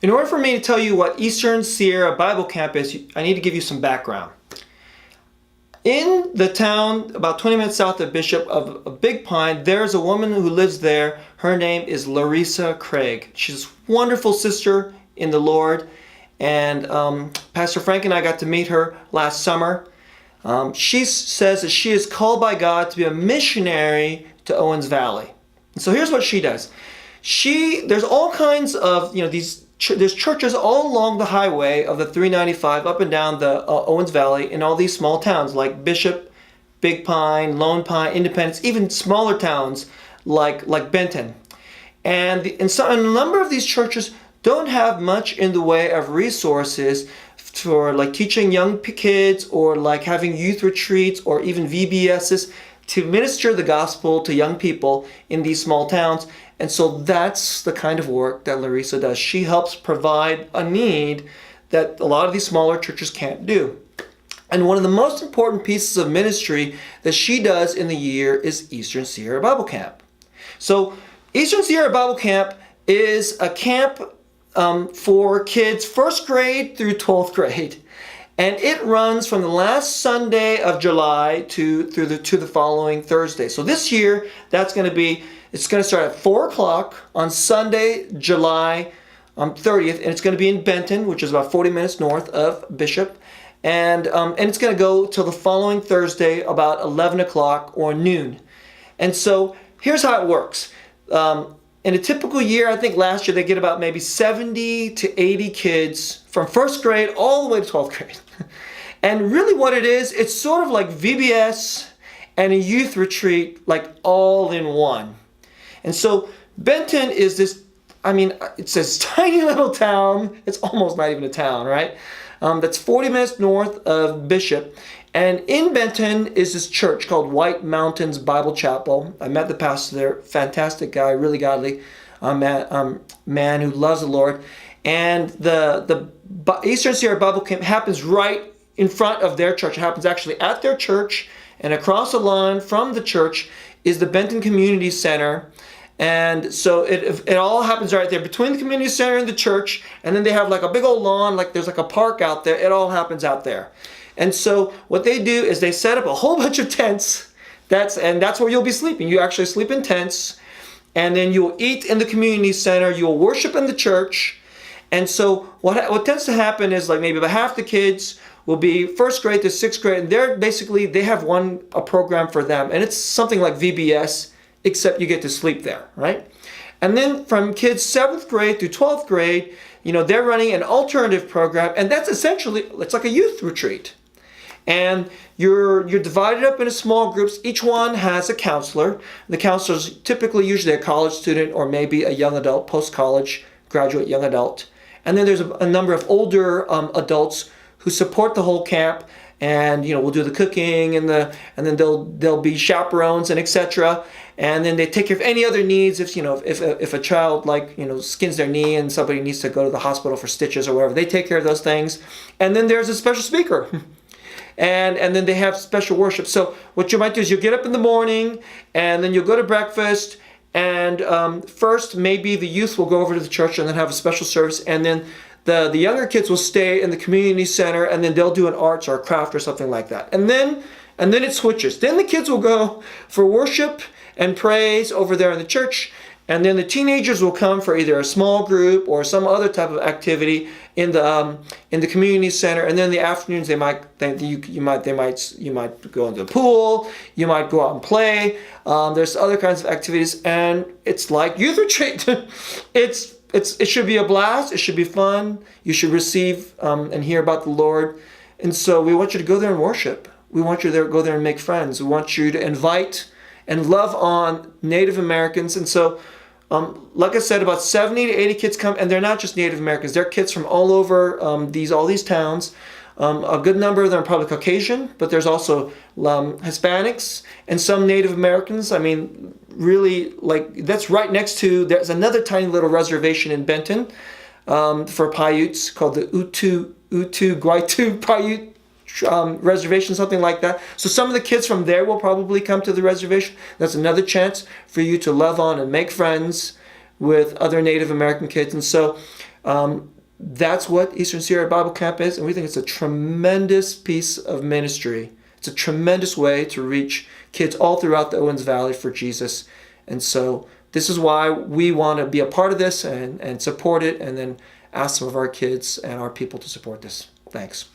In order for me to tell you what Eastern Sierra Bible Camp is, I need to give you some background. In the town, about 20 minutes south of Bishop of Big Pine, there's a woman who lives there. Her name is Larissa Craig. She's a wonderful sister in the Lord. And Pastor Frank and I got to meet her last summer. She says that she is called by God to be a missionary to Owens Valley. And so here's what she does. There's all kinds of, there's churches all along the highway of the 395 up and down the Owens Valley in all these small towns like Bishop, Big Pine, Lone Pine, Independence, even smaller towns like Benton. And a number of these churches don't have much in the way of resources for like teaching young kids or like having youth retreats or even VBSs to minister the gospel to young people in these small towns. And so that's the kind of work that Larissa does. She helps provide a need that a lot of these smaller churches can't do. And one of the most important pieces of ministry that she does in the year is Eastern Sierra Bible Camp. So Eastern Sierra Bible Camp is a camp for kids 1st grade through 12th grade. And it runs from the last Sunday of July to the following Thursday. So this year, it's going to start at 4 o'clock on Sunday, July 30th, and it's going to be in Benton, which is about 40 minutes north of Bishop. And it's going to go till the following Thursday about 11 o'clock or noon. And so here's how it works. In a typical year, I think last year they get about maybe 70 to 80 kids from 1st grade all the way to 12th grade. And really what it is, it's sort of like VBS and a youth retreat, like all in one. And so Benton is it's this tiny little town. It's almost not even a town, right? That's 40 minutes north of Bishop. And in Benton is this church called White Mountains Bible Chapel. I met the pastor there, fantastic guy, really godly man who loves the Lord. And the Eastern Sierra Bible Camp happens right in front of their church. It happens actually at their church, and across the lawn from the church is the Benton Community Center. And so it all happens right there between the community center and the church. And then they have like a big old lawn, like there's like a park out there. It all happens out there. And so what they do is they set up a whole bunch of tents. That's where you'll be sleeping. You actually sleep in tents. And then you'll eat in the community center. You'll worship in the church. And so what tends to happen is like maybe about half the kids will be 1st grade to 6th grade. And they have a program for them. And it's something like VBS, except you get to sleep there, right? And then from kids 7th grade through 12th grade, they're running an alternative program. And that's essentially, it's like a youth retreat. And you're divided up into small groups. Each one has a counselor. The counselor's usually a college student or maybe a young adult, post-college, graduate young adult. And then there's a number of older adults who support the whole camp, and we'll do the cooking and then there'll be chaperones and etc. And then they take care of any other needs if a child skins their knee and somebody needs to go to the hospital for stitches or whatever. They take care of those things. And then there's a special speaker. And then they have special worship. So what you might do is you get up in the morning and then you'll go to breakfast, and first maybe the youth will go over to the church and then have a special service, and then the younger kids will stay in the community center, and then they'll do an arts or a craft or something like that. And then it switches. Then the kids will go for worship and praise over there in the church. And then the teenagers will come for either a small group or some other type of activity in the community center. And then in the afternoons, you might go into the pool, you might go out and play. There's other kinds of activities, and it's like youth retreat. It should be a blast. It should be fun. You should receive and hear about the Lord. And so we want you to go there and worship. We want you to go there and make friends. We want you to invite and love on Native Americans. And so, like I said, about 70 to 80 kids come, and they're not just Native Americans. They're kids from all over all these towns. A good number of them are probably Caucasian, but there's also Hispanics and some Native Americans. I mean, really, that's right next to, there's another tiny little reservation in Benton for Paiutes called the Guaitu Paiute reservation, something like that. So some of the kids from there will probably come to the reservation. That's another chance for you to love on and make friends with other Native American kids. And so that's what Eastern Sierra Bible Camp is, and we think it's a tremendous piece of ministry. It's a tremendous way to reach kids all throughout the Owens Valley for Jesus. And so this is why we want to be a part of this and support it, and then ask some of our kids and our people to support this. Thanks.